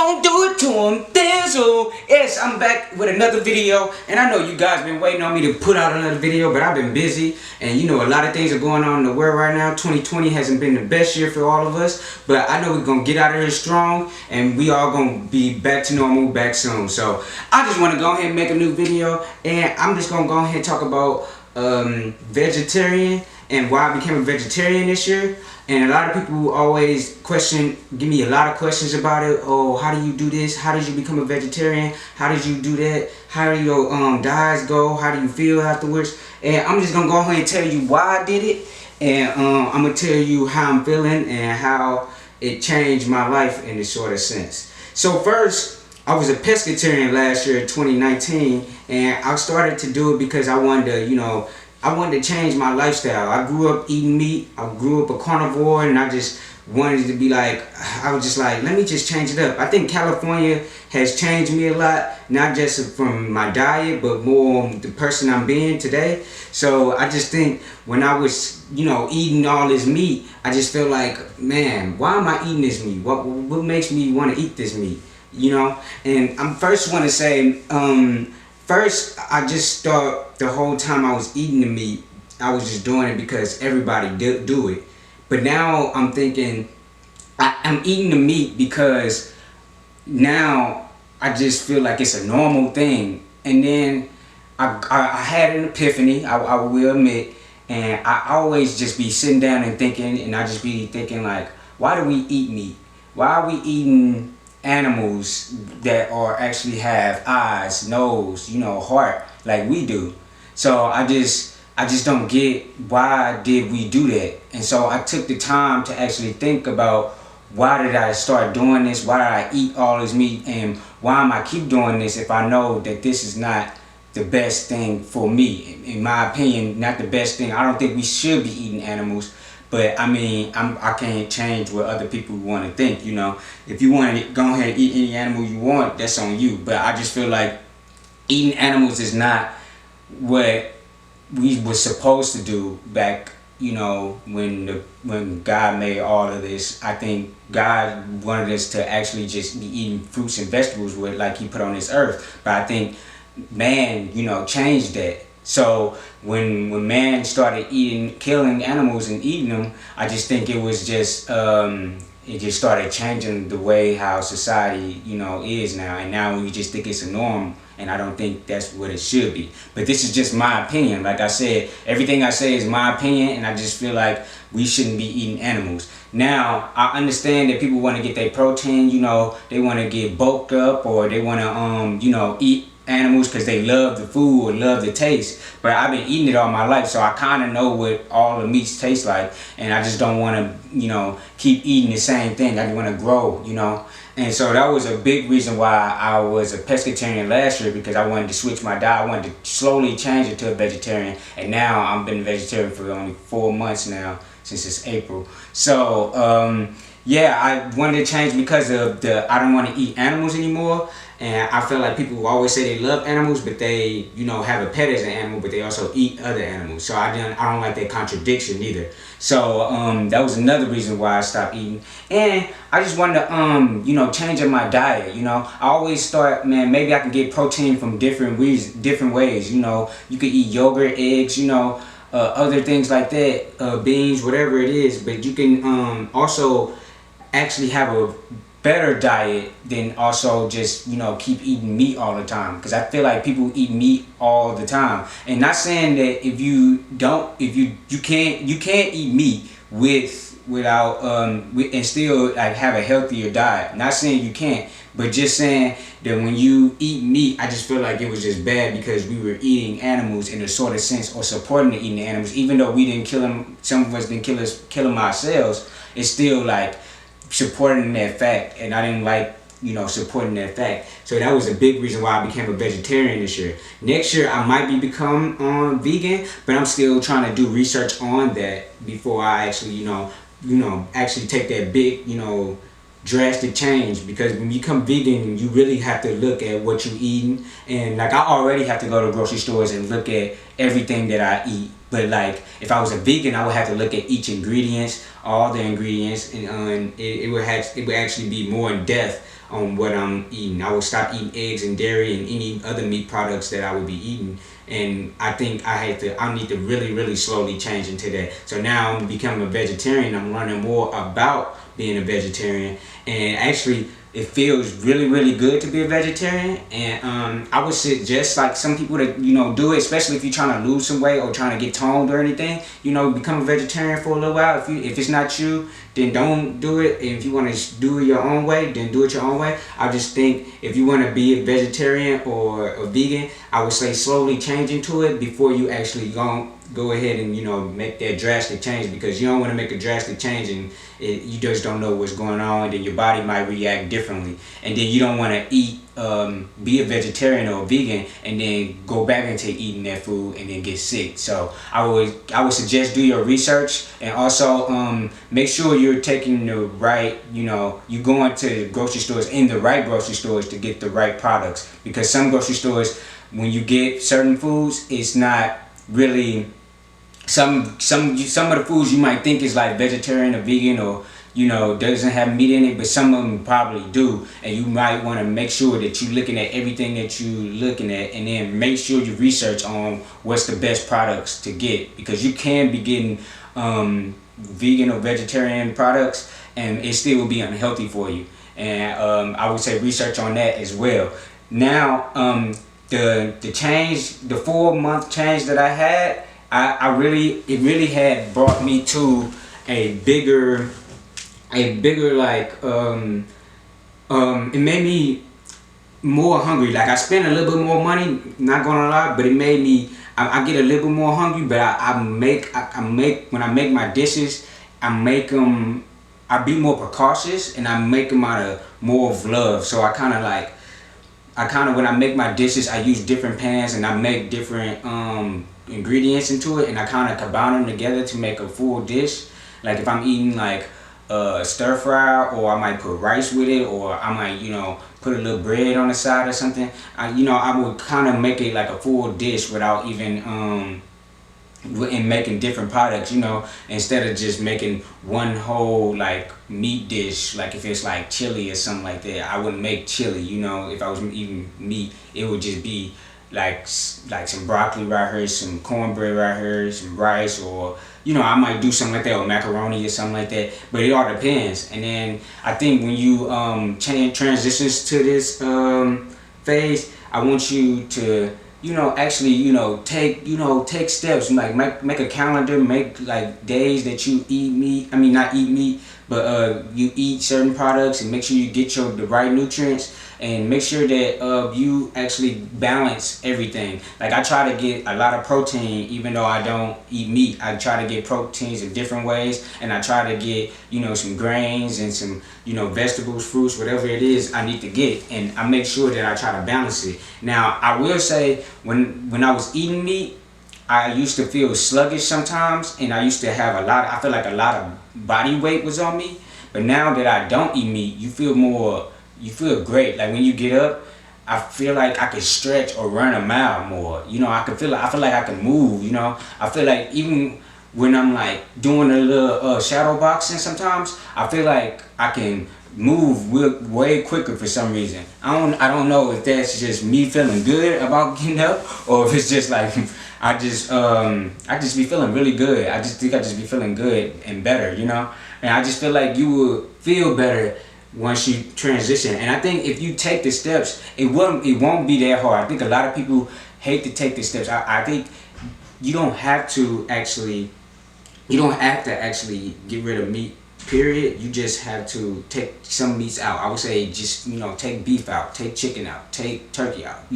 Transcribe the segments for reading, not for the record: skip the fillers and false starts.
Don't do it to him, Thizzle. Yes, I'm back with another video, and I know you guys been waiting on me to put out another video, but I've been busy, and you know a lot of things are going on in the world right now. 2020 hasn't been the best year for all of us, but I know we're gonna get out of here strong, and we all gonna be back to normal back soon. So I just want to go ahead and make a new video, and I'm just gonna go ahead and talk about vegetarian and why I became a vegetarian this year. And a lot of people always give me a lot of questions about it. Oh, how do you do this? How did you become a vegetarian? How did you do that? How do your diets go? How do you feel afterwards? And I'm just gonna go ahead and tell you why I did it, and I'm gonna tell you how I'm feeling and how it changed my life in a sort of sense. So first, I was a pescatarian last year, 2019, and I started to do it because I wanted to, I wanted to change my lifestyle. I grew up eating meat. I grew up a carnivore, and I just wanted to be like, I was just like, let me just change it up. I think California has changed me a lot, not just from my diet, but more the person I'm being today. So I just think when I was, eating all this meat, I just feel like, man, why am I eating this meat? What makes me want to eat this meat? And I first want to say, first, I just thought the whole time I was eating the meat, I was just doing it because everybody do it. But now I'm thinking, I'm eating the meat because now I just feel like it's a normal thing. And then I had an epiphany, I will admit, and I always just be sitting down and thinking, and I just be thinking like, why do we eat meat? Why are we eating animals that actually have eyes, nose, heart like we do? So I just don't get why did we do that. And so I took the time to actually think about, why did I start doing this? Why did I eat all this meat? And why am I keep doing this if I know that this is not the best thing for me? In my opinion, not the best thing. I don't think we should be eating animals. But I mean, I can't change what other people want to think, If you want to go ahead and eat any animal you want, that's on you. But I just feel like eating animals is not what we were supposed to do back, when God made all of this. I think God wanted us to actually just be eating fruits and vegetables like He put on this earth. But I think man, changed that. So when man started killing animals and eating them, I just think it was just it just started changing the way how society is now. And now we just think it's a norm, and I don't think that's what it should be. But this is just my opinion. Like I said, everything I say is my opinion, and I just feel like we shouldn't be eating animals. Now I understand that people want to get their protein, they want to get bulked up, or they want to eat animals because they love the food or love the taste. But I've been eating it all my life, so I kind of know what all the meats taste like, and I just don't want to keep eating the same thing. I just want to grow, and so that was a big reason why I was a pescatarian last year, because I wanted to switch my diet. I wanted to slowly change it to a vegetarian, and now I've been a vegetarian for only 4 months now, since it's April. So yeah, I wanted to change because of I don't want to eat animals anymore. And I feel like people always say they love animals, but they, have a pet as an animal, but they also eat other animals. So I don't like that contradiction either. So that was another reason why I stopped eating. And I just wanted to, change up my diet. I always thought, man, maybe I can get protein from different ways. You could eat yogurt, eggs, other things like that, beans, whatever it is. But you can also actually have a better diet than also just keep eating meat all the time, because I feel like people eat meat all the time. And not saying that if you can't eat meat without and still like have a healthier diet. Not saying you can't, but just saying that when you eat meat, I just feel like it was just bad because we were eating animals in a sort of sense, or supporting the eating animals, even though we didn't kill them. Some of us didn't kill them ourselves. It's still like supporting that fact, and I didn't like supporting that fact. So that was a big reason why I became a vegetarian this year. Next year I might become vegan, but I'm still trying to do research on that before I actually actually take that big drastic change. Because when you become vegan, you really have to look at what you're eating, and like I already have to go to grocery stores and look at everything that I eat. But like if I was a vegan, I would have to look at each ingredients, all the ingredients, and it would actually be more in depth on what I'm eating. I would stop eating eggs and dairy and any other meat products that I would be eating. And I think I need to really, really slowly change into that. So now I'm becoming a vegetarian. I'm learning more about being a vegetarian, and actually it feels really, really good to be a vegetarian. And I would suggest like some people that do it, especially if you're trying to lose some weight or trying to get toned or anything. Become a vegetarian for a little while. If it's not you, then don't do it. And if you want to do it your own way, then do it your own way. I just think if you want to be a vegetarian or a vegan, I would say slowly change into it before you actually go ahead and make that drastic change, because you don't want to make a drastic change and you just don't know what's going on, and then your body might react differently, and then you don't want to be a vegetarian or a vegan and then go back into eating that food and then get sick. So I would suggest do your research, and also make sure you're taking the right, you going to grocery stores, in the right grocery stores, to get the right products, because some grocery stores, when you get certain foods, it's not really some of the foods you might think is like vegetarian or vegan, or doesn't have meat in it, but some of them probably do, and you might want to make sure that you're looking at everything that you're looking at, and then make sure you research on what's the best products to get, because you can be getting vegan or vegetarian products and it still will be unhealthy for you. And I would say research on that as well. Now the change, the 4-month change that I had, it really had brought me to a bigger like it made me more hungry. Like I spent a little bit more money, not gonna lie, but it made me I get a little bit more hungry. But I make when I make my dishes, I be more precautious, and I make them out of more of love. So I kind of when I make my dishes, I use different pans and I make different ingredients into it, and I kind of combine them together to make a full dish. Like if I'm eating like stir fry, or I might put rice with it, or I might put a little bread on the side or something. I would kind of make it like a full dish without even in making different products, instead of just making one whole like meat dish. Like if it's like chili or something like that, I wouldn't make chili. If I was eating meat, it would just be like some broccoli right here, some cornbread right here, some rice, or I might do something like that, or macaroni or something like that. But it all depends. And then I think when you transitions to this phase, I want you to actually take steps, like make a calendar, make like days that you eat meat. I mean, not eat meat, but you eat certain products, and make sure you get the right nutrients, and make sure that you actually balance everything. Like I try to get a lot of protein, even though I don't eat meat. I try to get proteins in different ways, and I try to get some grains and some vegetables, fruits, whatever it is I need to get, and I make sure that I try to balance it. Now I will say, when I was eating meat, I used to feel sluggish sometimes, and I used to have I feel like a lot of body weight was on me. But now that I don't eat meat, you feel great. Like when you get up, I feel like I could stretch or run a mile more. I feel like I can move. I feel like even when I'm like doing a little shadow boxing, sometimes I feel like I can move way quicker for some reason. I don't know if that's just me feeling good about getting up, or if it's just like I just be feeling really good. I just think I just be feeling good and better, and I just feel like you will feel better once you transition. And I think if you take the steps, it won't be that hard. I think a lot of people hate to take the steps. I think you don't have to actually get rid of meat, period. You just have to take some meats out. I would say just take beef out, take chicken out, take turkey out,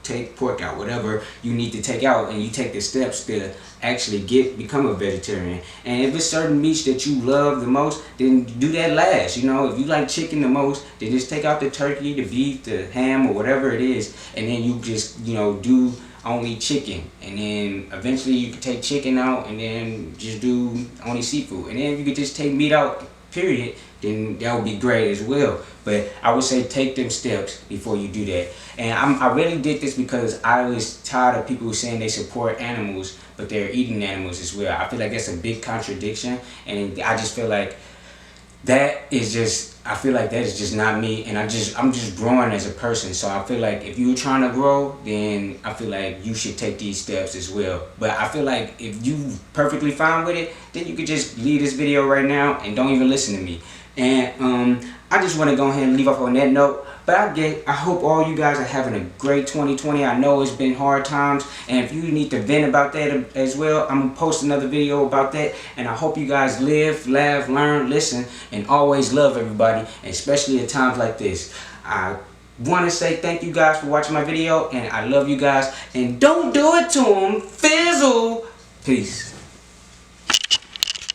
take pork out, whatever you need to take out, and you take the steps to actually become a vegetarian. And if it's certain meats that you love the most, then do that last. If you like chicken the most, then just take out the turkey, the beef, the ham, or whatever it is, and then you just do only chicken. And then eventually you can take chicken out, and then just do only seafood. And then you could just take meat out period, then that would be great as well. But I would say take them steps before you do that. And I really did this because I was tired of people saying they support animals, but they're eating animals as well. I feel like that's a big contradiction, and I just feel like that is just, I feel like that is just not me, and I'm just growing as a person. So I feel like if you're trying to grow, then I feel like you should take these steps as well. But I feel like if you perfectly fine with it, then you could just leave this video right now and don't even listen to me. And I just want to go ahead and leave off on that note. But I hope all you guys are having a great 2020. I know it's been hard times, and if you need to vent about that as well, I'm gonna post another video about that. And I hope you guys live, laugh, learn, listen, and always love everybody, especially at times like this. I want to say thank you guys for watching my video, and I love you guys. And don't do it to them. Fizzle. Peace.